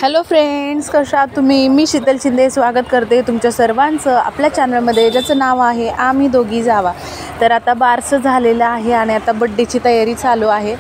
Hello friends, कशा आहात तुम्ही? मी शीतल शिंदे स्वागत करते तुमच्या सर्वांचं आपल्या चॅनलमध्ये, ज्याचं नाव आहे आम्ही दोघी जावा. तर आता बारसं झालेलं आहे आणि आता बड्डेची तयारी चालू आहे.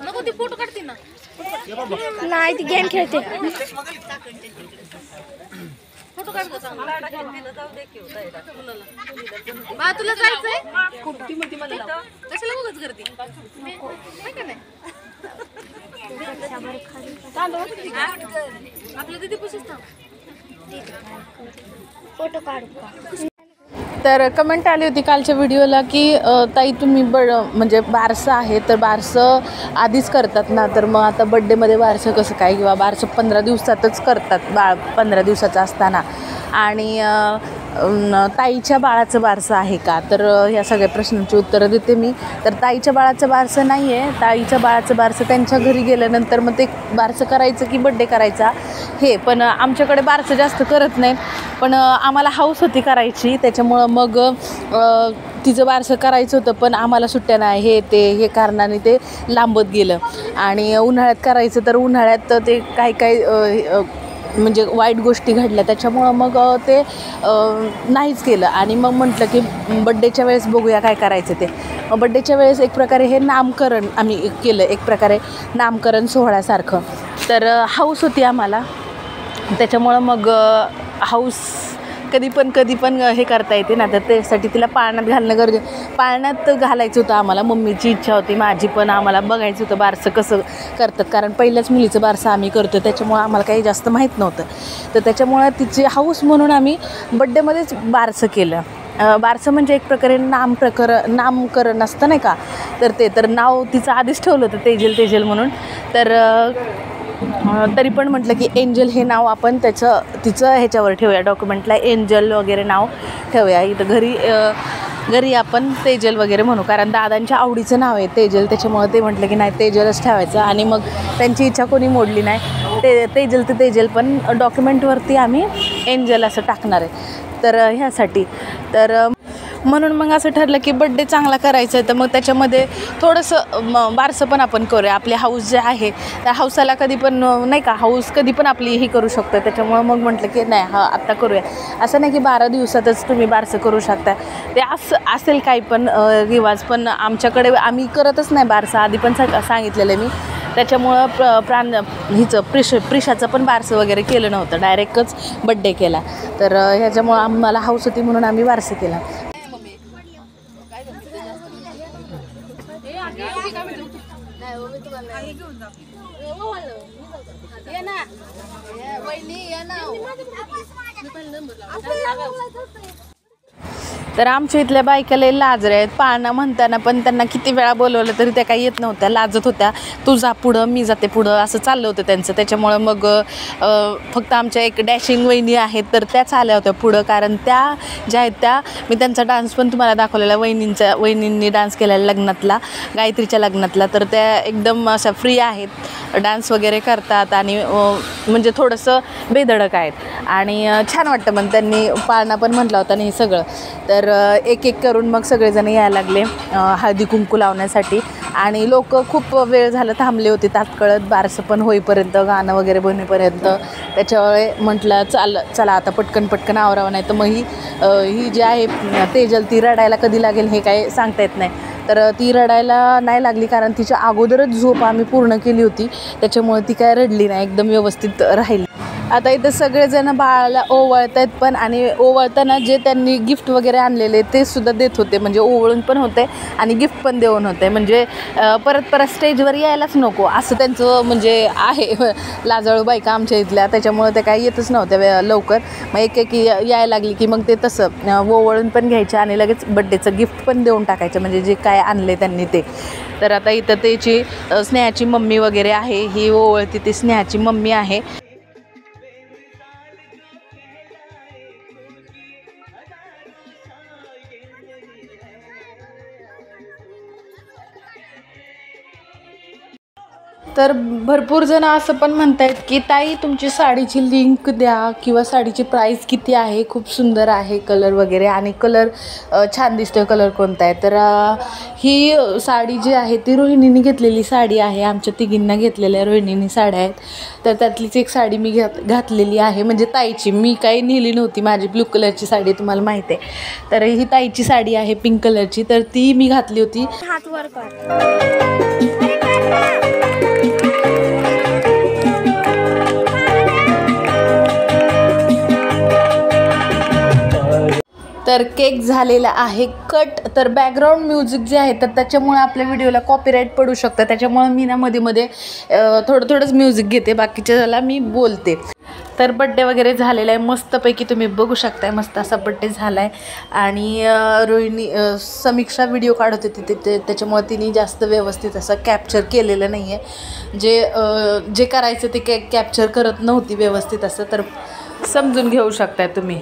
नको ती फोटो काढते ना. नाही ती गेम खेळते. फोटो काढतो बा, तुला जायचंय कशाला उगाच करते का नाही? आपलं तिथे पुशीच फोटो काढू. तर कमेंट आली होती कालच्या व्हिडिओला की ताई तुम्ही म्हणजे बारसं आहे तर बारसं आधीच करतात ना, तर मग आता बड्डेमध्ये बारसं कसं काय, किंवा बारसं 15 दिवसातच करतात, बाळ 15 दिवसाचं असताना, आणि ताईच्या बाळाचं बारसं आहे का, तर ह्या सगळ्या प्रश्नांची उत्तरं देते मी. तर ताईच्या बाळाचं बारसं नाही आहे. ताईच्या बाळाचं बारसं त्यांच्या घरी गेल्यानंतर मग ते बारसं करायचं की बड्डे करायचा हे, पण आमच्याकडे बारसं जास्त करत नाहीत, पण आम्हाला हौस होती करायची, त्याच्यामुळं मग तिचं बारसं करायचं होतं, पण आम्हाला सुट्ट्या नाही, हे कारणाने ते लांबत गेलं. आणि उन्हाळ्यात करायचं तर उन्हाळ्यात ते काही म्हणजे वाईट गोष्टी घडल्या, त्याच्यामुळं मग ते नाहीच केलं. आणि मग म्हटलं की बड्डेच्या वेळेस बघूया काय करायचं ते. मग बड्डेच्या वेळेस एक प्रकारे हे नामकरण आम्ही केलं, एक प्रकारे नामकरण सोहळ्यासारखं. तर हौस होती आम्हाला, त्याच्यामुळं मग हौस कधी पण हे करता येते ना, तर त्यासाठी तिला पाळण्यात घालणं पाळण्यात घालायचं होतं आम्हाला. मम्मीची इच्छा होती, माझी पण. आम्हाला बघायचं होतं बारसं कसं करतात, कारण पहिल्याच मुलीचं बारसं आम्ही करतो, त्याच्यामुळं आम्हाला काही जास्त माहीत नव्हतं. तर त्याच्यामुळं तिची हौस म्हणून आम्ही बड्डेमध्येच बारसं केलं. बारसं म्हणजे एक प्रकारे नामकरण असतं नाही का, तर नाव तिचं आधीच ठेवलं होतं तेजल म्हणून. तर तरी पण म्हटलं की एंजल हे नाव आपण तिचं ह्याच्यावर ठेवूया, डॉक्युमेंटला एंजल वगैरे नाव ठेवूया. इथं घरी आपण तेजल वगैरे म्हणू, कारण दादांच्या आवडीचं नाव आहे तेजल, त्याच्यामुळं ते म्हटलं की नाही तेजलच ठेवायचं. आणि मग त्यांची इच्छा कोणी मोडली नाही, तेजल पण डॉक्युमेंटवरती आम्ही एंजल असं टाकणार आहे. तर ह्यासाठी म्हणून मग असं ठरलं की बड्डे चांगला करायचा आहे, तर मग त्याच्यामध्ये थोडंसं बारसं पण आपण करूया. आपली हाऊस जे आहे त्या हाऊसाला कधी पण नाही का, हाऊस कधी पण आपली ही करू शकतो, त्याच्यामुळं मग म्हटलं की नाही आत्ता करूया. असं नाही की 12 दिवसातच तुम्ही बारसं करू शकता, ते असेल काही पण रिवाज, पण आमच्याकडे आम्ही करतच नाही बारसं, आधी पण सांगितलेलं मी. त्याच्यामुळं प्रिशाचं पण बारसं वगैरे केलं नव्हतं, डायरेक्टच बड्डे केला. तर ह्याच्यामुळं आम्हाला हाऊस होती म्हणून आम्ही बारसं केला. तर आमच्या इथल्या बायका लई लाजऱ्या आहेत. पाळणा म्हणताना पण त्यांना किती वेळा बोलवलं तरी त्या काही येत नव्हत्या, लाजत होत्या. तू जा पुढं, मी जाते पुढं, असं चाललं होतं त्यांचं. त्याच्यामुळं मग फक्त आमच्या एक डॅशिंग वहिनी आहेत, तर त्याच आल्या होत्या पुढं, कारण त्या ज्या आहेत त्या, मी त्यांचा डान्स पण तुम्हाला दाखवलेला, वहिनींनी डान्स केलेला लग्नातला, गायत्रीच्या लग्नातला. तर त्या एकदम अशा फ्री आहेत, डान्स वगैरे करतात, आणि म्हणजे थोडंसं बेधडक आहेत, आणि छान वाटतं. मग त्यांनी पाळणा पण म्हटला होता आणि हे सगळं. तर एक करून मग सगळेजण यायला लागले हळदी कुंकू लावण्यासाठी, आणि लोक खूप वेळ झालं थांबले होते तात्कळत, बारसं पण होईपर्यंत, गाणं वगैरे बनेपर्यंत. त्याच्यामुळे म्हटलं चला आता पटकन आवरावं, नाही तर मग ही जी आहे तेजल, ती रडायला कधी लागेल हे काय सांगता येत नाही. तर ती रडायला नाही लागली, कारण तिच्या अगोदरच झोप आम्ही पूर्ण केली होती, त्याच्यामुळे ती काय रडली नाही, एकदम व्यवस्थित राहिली. आता इथं सगळेजण बाळाला ओवाळत आहेत पण, आणि ओवाळताना जे त्यांनी गिफ्ट वगैरे आणलेले ते सुद्धा देत होते, म्हणजे ओवळून पण होते आणि गिफ्ट पण देऊन होते, म्हणजे परत परत स्टेजवर यायलाच नको असं त्यांचं म्हणजे आहे. लाजाळू बायका आमच्या इथल्या, त्याच्यामुळे ते काही येतच नव्हत्या लवकर. मग एक यायला लागली की मग ते तसं ओवळून पण घ्यायचे आणि लगेच बड्डेचं गिफ्ट पण देऊन टाकायचं, म्हणजे जे काय आणले त्यांनी ते. तर आता इथं त्याची स्नेहाची मम्मी वगैरे आहे, ही ओवळती ती स्नेहाची मम्मी आहे. तर भरपूर जण असं पण म्हणतायत की ताई तुमची साडीची लिंक द्या किंवा साडीची प्राईस किती आहे, खूप सुंदर आहे कलर वगैरे, आणि कलर छान दिसतोय, कलर कोणता आहे. तर ही साडी जी आहे ती रोहिणीने घेतलेली साडी आहे, आमच्या तिघींना घेतलेल्या रोहिणीने साड्या आहेत. तर त्यातलीच एक साडी मी घातलेली आहे, म्हणजे ताईची, मी काही नेली नव्हती, माझी ब्लू कलरची साडी तुम्हाला माहिती आहे. तर ही ताईची साडी आहे पिंक कलरची, तर ती मी घातली होती. हात वर कर. तर केक झालेला आहे कट. तर बॅकग्राऊंड म्युझिक जे आहे तर त्याच्यामुळे आपल्या व्हिडिओला कॉपीराईट पडू शकतं, त्याच्यामुळे मी ना मध्ये मध्ये थोडंच म्युझिक घेते, बाकीच्याला मी बोलते. तर बड्डे वगैरे झालेला आहे मस्तपैकी, तुम्ही बघू शकताय, मस्त असा बड्डे झाला आहे. आणि रोहिणी समीक्षा व्हिडिओ काढत होती तिथे, त्याच्यामुळे तिने जास्त व्यवस्थित असं कॅप्चर केलेलं नाही आहे, जे करायचं ते कॅप्चर करत नव्हती व्यवस्थित असं, तर समजून घेऊ शकताय तुम्ही.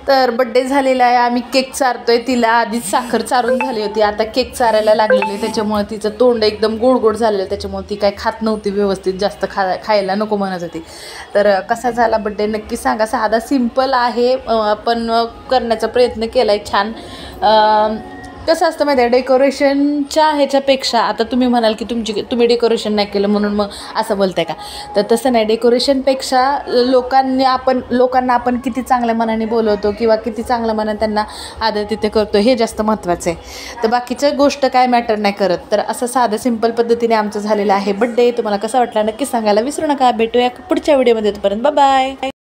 तर बड्डे झालेला आहे, आम्ही केक चारतोय. तिला आधीच साखर चारून झाली होती, आता केक चारायला लागलेली, त्याच्यामुळे तिचं तोंड एकदम गोड झालेलं, त्याच्यामुळे ती काय खात नव्हती व्यवस्थित, जास्त खायला नको म्हणत होती. तर कसा झाला बड्डे नक्की सांगा. साधा सिम्पल आहे पण करण्याचा प्रयत्न केला आहे छान. कसं असतं माहिती आहे, डेकोरेशनच्या ह्याच्यापेक्षा, आता तुम्ही म्हणाल की तुम्ही डेकोरेशन नाही केलं म्हणून मग असं बोलताय का, तर तसं नाही. डेकोरेशनपेक्षा लोकांना आपण किती चांगल्या मनाने बोलवतो किंवा किती चांगल्या मनाने त्यांना आदर तिथे करतो, हे जास्त महत्त्वाचं आहे. तर बाकीच्या गोष्ट काय मॅटर नाही करत. तर असं साधं सिंपल पद्धतीने आमचं झालेलं आहे बड्डे. तुम्हाला कसा वाटला नक्की सांगायला विसरू नका. भेटूया पुढच्या व्हिडिओमध्ये, तोपर्यंत बाय बाय.